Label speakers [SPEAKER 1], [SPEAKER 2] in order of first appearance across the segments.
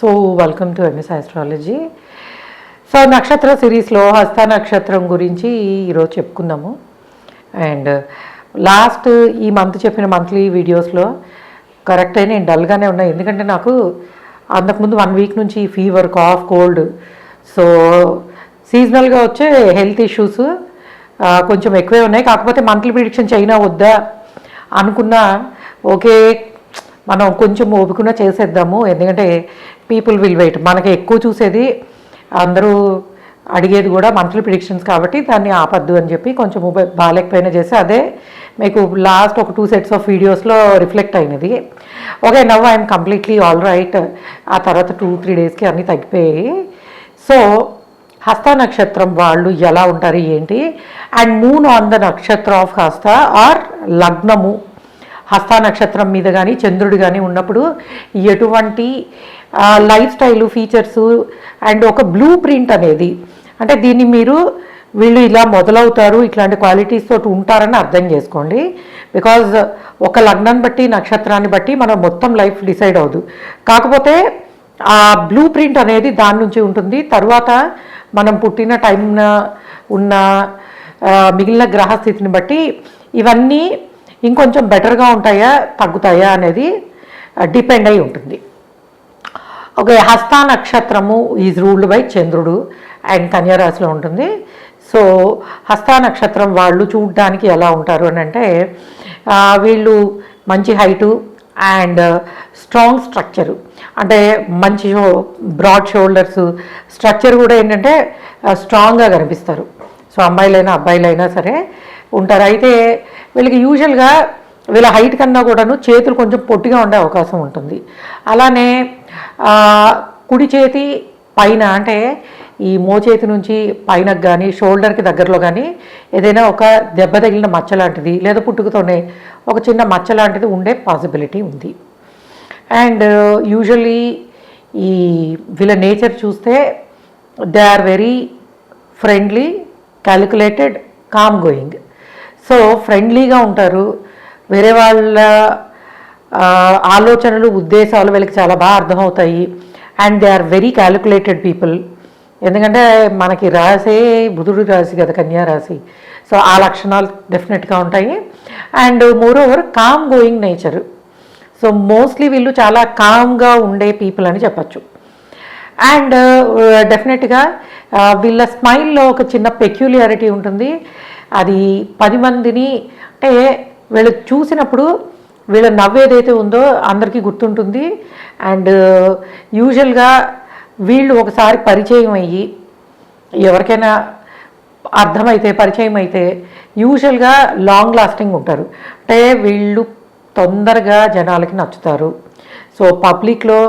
[SPEAKER 1] So welcome to MS astrology. So నక్షత్ర సిరీస్లో హస్త నక్షత్రం గురించి ఈరోజు చెప్పుకుందాము. అండ్ లాస్ట్ ఈ మంత్ చెప్పిన మంత్లీ వీడియోస్లో కరెక్టే నేను డల్గానే ఉన్నా, ఎందుకంటే నాకు అంతకుముందు 1 వీక్ నుంచి ఫీవర్, కాఫ్, కోల్డ్, సో సీజనల్గా వచ్చే హెల్త్ ఇష్యూస్ కొంచెం ఎక్కువే ఉన్నాయి. కాకపోతే మంత్లీ ప్రిడిక్షన్ చైనా వద్దా అనుకున్నా, ఓకే మనం కొంచెం ఓపికగా చేసేద్దాము, ఎందుకంటే పీపుల్ విల్ వెయిట్. మనకి ఎక్కువ చూసేది అందరూ అడిగేది కూడా మంత్లీ ప్రిడిక్షన్స్ కాబట్టి దాన్ని ఆపద్దు అని చెప్పి కొంచెం బాగాలేకపోయినా చేసి అదే మీకు లాస్ట్ ఒక 2 సెట్స్ ఆఫ్ వీడియోస్లో రిఫ్లెక్ట్ అయినది. Okay, now I'm completely all right. ఆ తర్వాత 2-3 డేస్కి అన్నీ తగ్గిపోయాయి. సో హస్త నక్షత్రం వాళ్ళు ఎలా ఉంటారు ఏంటి, అండ్ మూన్ ఆన్ ద నక్షత్ర ఆఫ్ హస్త ఆర్ లగ్నము హస్త నక్షత్రం మీద కానీ చంద్రుడు కానీ ఉన్నప్పుడు ఎటువంటి లైఫ్ స్టైలు, ఫీచర్సు అండ్ ఒక బ్లూ ప్రింట్ అనేది, అంటే దీన్ని మీరు వీళ్ళు ఇలా మొదలవుతారు, ఇట్లాంటి క్వాలిటీస్ తోటి ఉంటారని అర్థం చేసుకోండి. బికాజ్ ఒక లగ్నాన్ని బట్టి, నక్షత్రాన్ని బట్టి మనం మొత్తం లైఫ్ డిసైడ్ అవ్వదు. కాకపోతే ఆ బ్లూ ప్రింట్ అనేది దాని నుంచి ఉంటుంది. తర్వాత మనం పుట్టిన టైం ఉన్న మిగిలిన గ్రహస్థితిని బట్టి ఇవన్నీ ఇంకొంచెం బెటర్గా ఉంటాయా తగ్గుతాయా అనేది డిపెండ్ అయి ఉంటుంది. ఓకే, హస్త నక్షత్రము ఈజ్ రూల్డ్ బై చంద్రుడు అండ్ కన్యారాశిలో ఉంటుంది. సో హస్త నక్షత్రం వాళ్ళు చూడడానికి ఎలా ఉంటారు అని అంటే, వీళ్ళు మంచి హైటు అండ్ స్ట్రాంగ్ స్ట్రక్చరు, అంటే మంచి బ్రాడ్ షోల్డర్స్, స్ట్రక్చర్ కూడా ఏంటంటే స్ట్రాంగ్గా కనిపిస్తారు. సో అమ్మాయిలైనా అబ్బాయిలైనా సరే ఉంటారు. అయితే వీళ్ళకి యూజువల్గా వీళ్ళ హైట్ కన్నా కూడాను చేతులు కొంచెం పొట్టిగా ఉండే అవకాశం ఉంటుంది. అలానే కుడి చేతి పైన, అంటే ఈ మోచేతి నుంచి పైనకు కానీ షోల్డర్కి దగ్గరలో కానీ ఏదైనా ఒక దెబ్బ తగిలిన మచ్చ లాంటిది, లేదా పుట్టుకతోనే ఒక చిన్న మచ్చ లాంటిది ఉండే పాసిబిలిటీ ఉంది. అండ్ యూజువల్లీ ఈ వీళ్ళ నేచర్ చూస్తే they are very friendly, calculated, calm going. So ఫ్రెండ్లీగా ఉంటారు. వేరే వాళ్ళ ఆలోచనలు, ఉద్దేశాలు వీళ్ళకి చాలా బాగా అర్థమవుతాయి. And they are very calculated people. ఎందుకంటే మనకి రాసే బుధుడు రాశి కదా, కన్యా రాశి. సో ఆ లక్షణాలు డెఫినెట్గా ఉంటాయి. And more over calm going nature. So mostly వీళ్ళు చాలా కామ్గా ఉండే పీపుల్ అని చెప్పచ్చు. అండ్ డెఫినెట్గా వీళ్ళ స్మైల్లో ఒక చిన్న పెక్యులియారిటీ ఉంటుంది. అది 10 మందిని, అంటే వీళ్ళు చూసినప్పుడు వీళ్ళ నవ్వు ఏదైతే ఉందో అందరికీ గుర్తుంటుంది. అండ్ యూజువల్గా వీళ్ళు ఒకసారి పరిచయం అయ్యి ఎవరికైనా అర్థమైతే, పరిచయం అయితే యూజువల్గా లాంగ్ లాస్టింగ్ ఉంటారు. అంటే వీళ్ళు తొందరగా జనాలకి నచ్చుతారు. సో పబ్లిక్లో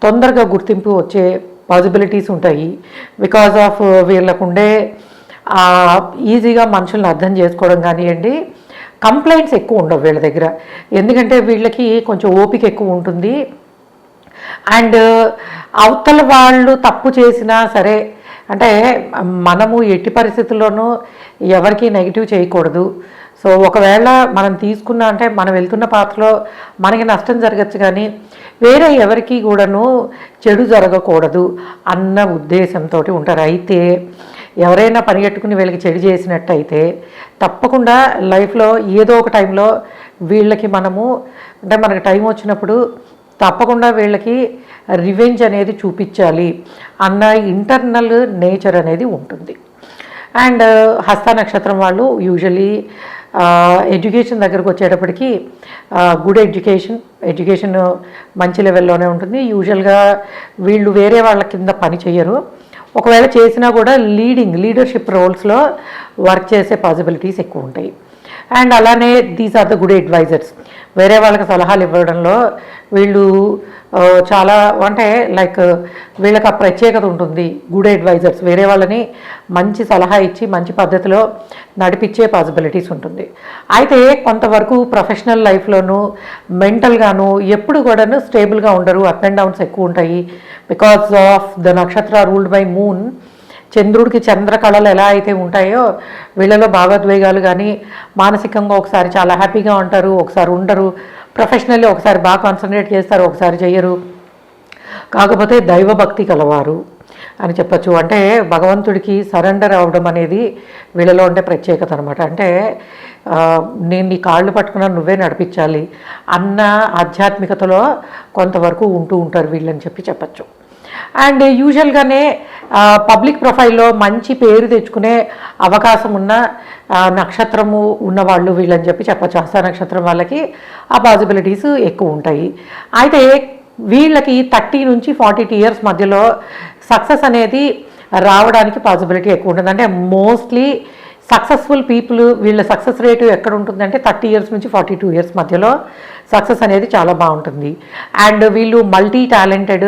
[SPEAKER 1] తొందరగా గుర్తింపు వచ్చే పాసిబిలిటీస్ ఉంటాయి. బికాజ్ ఆఫ్ వీళ్ళకుండే ఈజీగా మనుషులను అర్థం చేసుకోవడం కానివ్వండి. కంప్లైంట్స్ ఎక్కువ ఉండవు వీళ్ళ దగ్గర, ఎందుకంటే వీళ్ళకి కొంచెం ఓపిక ఎక్కువ ఉంటుంది. అండ్ అవతల వాళ్ళు తప్పు చేసినా సరే, అంటే మనము ఎట్టి పరిస్థితుల్లోనూ ఎవరికి నెగిటివ్ చేయకూడదు. సో ఒకవేళ మనం తీసుకున్న, అంటే మనం వెళ్తున్న పాత్రలో మనకి నష్టం జరగచ్చు, కానీ వేరే ఎవరికి కూడాను చెడు జరగకూడదు అన్న ఉద్దేశంతో ఉంటారు. అయితే ఎవరైనా పరిగెట్టుకుని వీళ్ళకి చెడు చేసినట్టయితే తప్పకుండా లైఫ్లో ఏదో ఒక టైంలో వీళ్ళకి మనము, అంటే మనకి టైం వచ్చినప్పుడు తప్పకుండా వీళ్ళకి రివెంజ్ అనేది చూపించాలి అన్న ఇంటర్నల్ నేచర్ అనేది ఉంటుంది. అండ్ హస్త నక్షత్రం వాళ్ళు యూజువలీ ఎడ్యుకేషన్ దగ్గరకు వచ్చేటప్పటికి గుడ్ ఎడ్యుకేషన్ మంచి లెవెల్లోనే ఉంటుంది. యూజువల్గా వీళ్ళు వేరే వాళ్ళ కింద పని చేయరు. ఒకవేళ చేసినా కూడా లీడర్షిప్ రోల్స్లో వర్క్ చేసే పాసిబిలిటీస్ ఎక్కువ ఉంటాయి. అండ్ అలానే these are the good advisers. వేరే వాళ్ళకి సలహాలు ఇవ్వడంలో వీళ్ళు చాలా, అంటే లైక్ వీళ్ళకి ఆ ప్రత్యేకత ఉంటుంది. గుడ్ అడ్వైజర్స్ వేరే వాళ్ళని మంచి సలహా ఇచ్చి మంచి పద్ధతిలో నడిపించే పాసిబిలిటీస్ ఉంటుంది. అయితే కొంతవరకు ప్రొఫెషనల్ లైఫ్లోనూ మెంటల్గాను ఎప్పుడు కూడాను స్టేబుల్గా ఉండరు. అప్ అండ్ డౌన్స్ ఎక్కువ ఉంటాయి. బికాజ్ ఆఫ్ ద నక్షత్ర రూల్డ్ బై మూన్. చంద్రుడికి చంద్రకళలు ఎలా అయితే ఉంటాయో వీళ్ళలో భావోద్వేగాలు కానీ, మానసికంగా ఒకసారి చాలా హ్యాపీగా ఉంటారు, ఒకసారి ఉండరు. ప్రొఫెషనల్లీ ఒకసారి బాగా కాన్సన్ట్రేట్ చేస్తారు, ఒకసారి చేయరు. కాకపోతే దైవభక్తి కలవారు అని చెప్పచ్చు. అంటే భగవంతుడికి సరెండర్ అవ్వడం అనేది వీళ్ళలో ఉండే ప్రత్యేకత అనమాట. అంటే నేను నీ కాళ్ళు పట్టుకున్నా నువ్వే నడిపించాలి అన్న ఆధ్యాత్మికతలో కొంతవరకు ఉంటూ ఉంటారు వీళ్ళని చెప్పచ్చు. అండ్ యూజువల్గానే పబ్లిక్ ప్రొఫైల్లో మంచి పేరు తెచ్చుకునే అవకాశం ఉన్న నక్షత్రము ఉన్నవాళ్ళు వీళ్ళని చెప్పచ్చు. హస్త నక్షత్రం వాళ్ళకి ఆ పాసిబిలిటీస్ ఎక్కువ ఉంటాయి. అయితే వీళ్ళకి 30 నుంచి 42 ఇయర్స్ మధ్యలో సక్సెస్ అనేది రావడానికి పాసిబిలిటీ ఎక్కువ ఉంటుంది. అంటే మోస్ట్లీ సక్సెస్ఫుల్ పీపుల్ వీళ్ళ సక్సెస్ రేటు ఎక్కడ ఉంటుందంటే 30 ఇయర్స్ నుంచి 42 ఇయర్స్ మధ్యలో సక్సెస్ అనేది చాలా బాగుంటుంది. అండ్ వీళ్ళు మల్టీ టాలెంటెడ్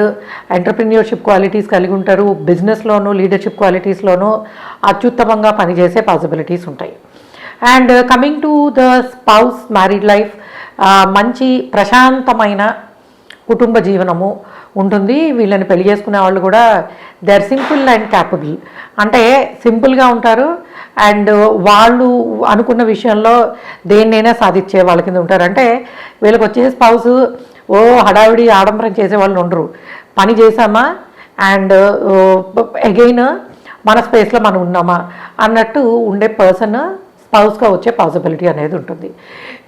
[SPEAKER 1] ఎంటర్ప్రెన్యూర్షిప్ క్వాలిటీస్ కలిగి ఉంటారు. బిజినెస్లోనూ లీడర్షిప్ క్వాలిటీస్లోనూ అత్యుత్తమంగా పనిచేసే పాసిబిలిటీస్ ఉంటాయి. And coming to the spouse married life, మంచి ప్రశాంతమైన కుటుంబ జీవనము ఉంటుంది. వీళ్ళని పెళ్లి చేసుకునే వాళ్ళు కూడా they are simple and capable. అంటే సింపుల్గా ఉంటారు అండ్ వాళ్ళు అనుకున్న విషయంలో దేన్నైనా సాధించే వాళ్ళ కింద ఉంటారు. అంటే వీళ్ళకి వచ్చే స్పౌస్ హడావిడి ఆడంబరం చేసే వాళ్ళు ఉండరు. పని చేసామా అండ్ అగైన్ మన స్పేస్లో మనం ఉన్నామా అన్నట్టు ఉండే పర్సన్ స్పౌస్గా వచ్చే పాసిబిలిటీ అనేది ఉంటుంది.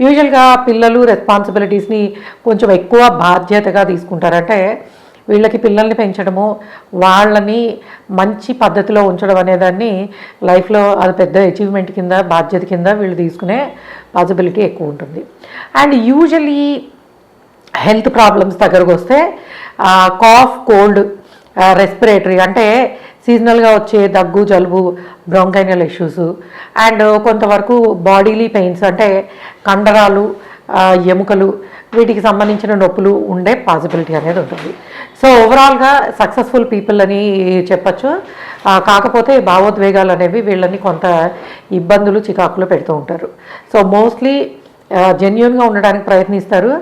[SPEAKER 1] యూజువల్గా పిల్లలు రెస్పాన్సిబిలిటీస్ని కొంచెం ఎక్కువ బాధ్యతగా తీసుకుంటారంటే వీళ్ళకి పిల్లల్ని పెంచడము, వాళ్ళని మంచి పద్ధతిలో ఉంచడం అనేదాన్ని లైఫ్లో అది పెద్ద అచీవ్మెంట్ కింద, బాధ్యత కింద వీళ్ళు తీసుకునే పాసిబిలిటీ ఎక్కువ ఉంటుంది. అండ్ యూజువలీ హెల్త్ ప్రాబ్లమ్స్ దగ్గరకు వస్తే కాఫ్, కోల్డ్, రెస్పిరేటరీ అంటే సీజనల్గా వచ్చే దగ్గు, జలుబు, బ్రోంకైనల్ ఇష్యూస్ అండ్ కొంతవరకు బాడీలీ పెయిన్స్ అంటే కండరాలు, ఎముకలు వీటికి సంబంధించిన నొప్పులు ఉండే పాసిబిలిటీ అనేది ఉంటుంది. సో ఓవరాల్గా సక్సెస్ఫుల్ పీపుల్ అని చెప్పచ్చు. కాకపోతే భావోద్వేగాలు అనేవి వీళ్ళని కొంత ఇబ్బందులు, చికాకులు పెడుతూ ఉంటారు. సో మోస్ట్లీ జెన్యూన్గా ఉండడానికి ప్రయత్నిస్తారు.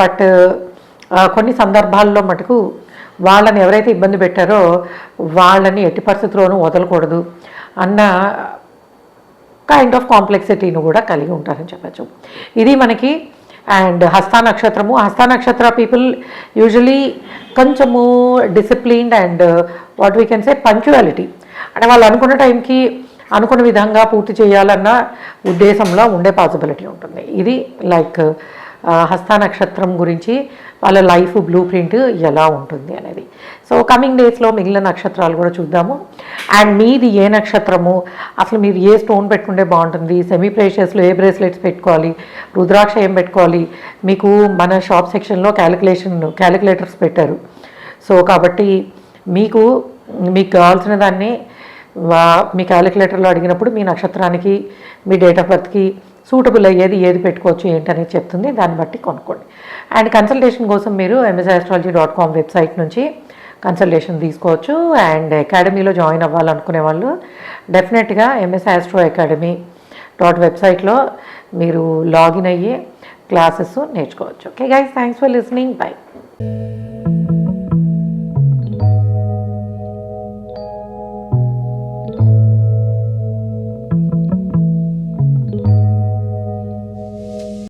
[SPEAKER 1] బట్ కొన్ని సందర్భాల్లో మటుకు వాళ్ళని ఎవరైతే ఇబ్బంది పెట్టారో వాళ్ళని ఎట్టి పరిస్థితుల్లోనూ వదలకూడదు అన్న కైండ్ ఆఫ్ కాంప్లెక్సిటీని కూడా కలిగి ఉంటారని చెప్పచ్చు. ఇది మనకి అండ్ హస్త నక్షత్రము. హస్త నక్షత్ర పీపుల్ యూజువలీ కొంచెము disciplined and what we can say punctuality. అంటే వాళ్ళు అనుకున్న టైంకి అనుకున్న విధంగా పూర్తి చేయాలన్న ఉద్దేశంలో ఉండే పాసిబిలిటీ ఉంటుంది. ఇది లైక్ హస్త నక్షత్రం గురించి వాళ్ళ లైఫ్ బ్లూ ప్రింట్ ఎలా ఉంటుంది అనేది. సో కమింగ్ డేస్లో మిగిలిన నక్షత్రాలు కూడా చూద్దాము. అండ్ మీది ఏ నక్షత్రము, అసలు మీరు ఏ స్టోన్ పెట్టుకుంటే బాగుంటుంది, సెమీ ప్రేషియస్లో ఏ బ్రేస్లెట్స్ పెట్టుకోవాలి, రుద్రాక్ష ఏం పెట్టుకోవాలి, మీకు మన షాప్ సెక్షన్లో క్యాలిక్యులేటర్స్ పెట్టారు. సో కాబట్టి మీకు కావాల్సిన దాన్ని మీ క్యాలిక్యులేటర్లో అడిగినప్పుడు మీ నక్షత్రానికి, మీ డేట్ ఆఫ్ బర్త్కి సూటబుల్ అయ్యేది ఏది పెట్టుకోవచ్చు ఏంటనేది చెప్తుంది. దాన్ని బట్టి కొనుక్కోండి. అండ్ కన్సల్టేషన్ కోసం మీరు msastrology.com వెబ్సైట్ నుంచి కన్సల్టేషన్ తీసుకోవచ్చు. అండ్ అకాడమీలో జాయిన్ అవ్వాలనుకునే వాళ్ళు డెఫినెట్గా msastroacademy వెబ్సైట్లో మీరు లాగిన్ అయ్యి క్లాసెస్ నేర్చుకోవచ్చు. Okay guys, thanks for listening. By.